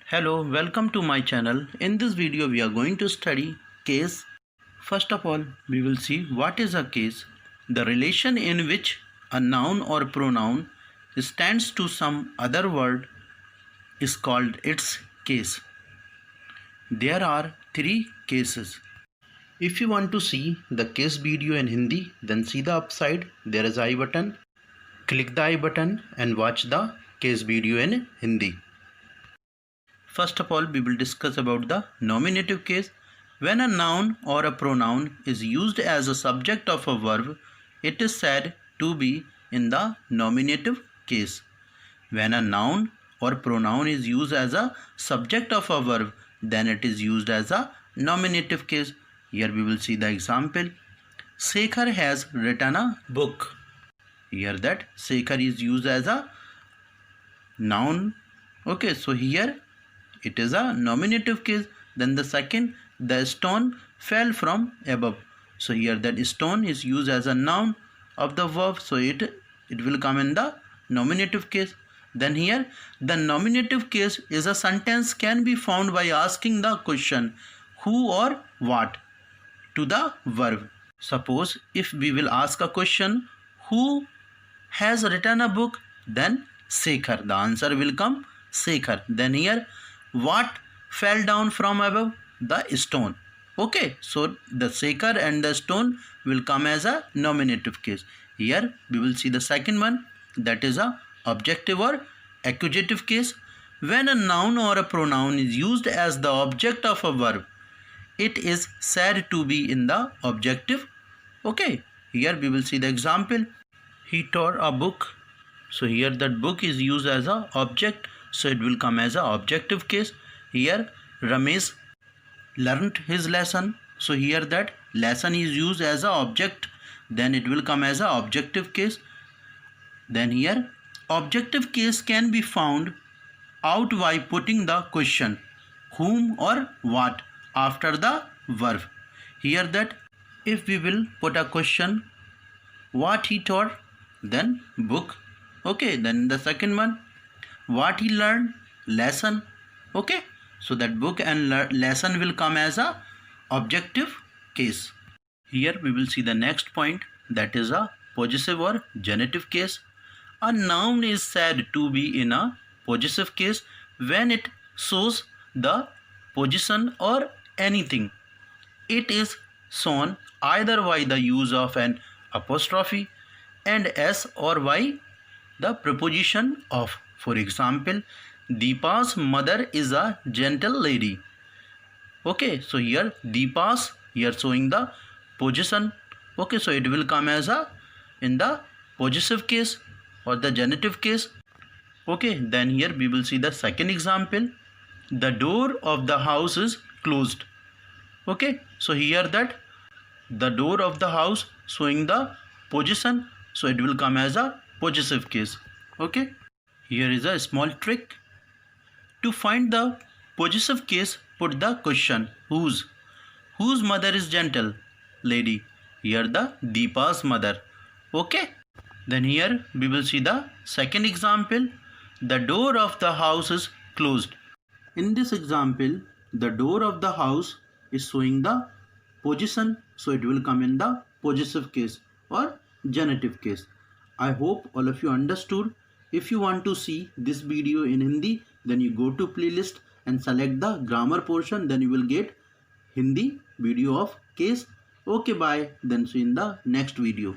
Hello, welcome to my channel. In this video we are going to study case. First of all, we will see what is a case. The relation in which a noun or pronoun stands to some other word is called its case. There are three cases. If you want to see the case video in Hindi, then see the upside. There is I button. Click the I button and watch the case video in Hindi. First of all, we will discuss about the nominative case. When a noun or a pronoun is used as a subject of a verb, it is said to be in the nominative case. When a noun or pronoun is used as a subject of a verb, then it is used as a nominative case. Here we will see the example. Shekhar has written a book. Here that Shekhar is used as a noun. Okay, so here it is a nominative case. Then the second, the stone fell from above. So here that stone is used as a noun of the verb. So it will come in the nominative case. Then here the nominative case is a sentence can be found by asking the question who or what to the verb. Suppose if we will ask a question who has written a book, then Shekhar. The answer will come Shekhar. Then here what fell down from above? The stone. Okay, so the Shekhar and the stone will come as a nominative case. Here we will see the second one, that is a objective or accusative case. When a noun or a pronoun is used as the object of a verb, it is said to be in the objective. Okay, here we will see the example. He tore a book. So here that book is used as a object, so it will come as a objective case. Here Ramesh learnt his lesson. So here that lesson is used as a object, then it will come as a objective case. Then here objective case can be found out by putting the question whom or what after the verb. Here that if we will put a question what he taught, then book. Okay, then the second one what he learned, lesson. Okay, so that book and lesson will come as a objective case. Here we will see the next point, that is a possessive or genitive case. A noun is said to be in a possessive case when it shows the position or anything. It is shown either by the use of an apostrophe and s or by the preposition of. For example, Deepa's mother is a gentle lady. Okay, so here Deepa's, here showing the possession. Okay, so it will come as a in the possessive case or the genitive case. Okay, then here we will see the second example. The door of the house is closed. Okay, so here that the door of the house showing the possession, so it will come as a possessive case. Okay, here is a small trick. To find the possessive case, put the question whose. Whose mother is gentle? Lady. Here the Deepa's mother. Okay. Then here we will see the second example. The door of the house is closed. In this example, the door of the house is showing the possession, so it will come in the possessive case or genitive case. I hope all of you understood. If you want to see this video in Hindi, then you go to playlist and select the grammar portion, then you will get Hindi video of case. Okay, bye. Then see you in the next video.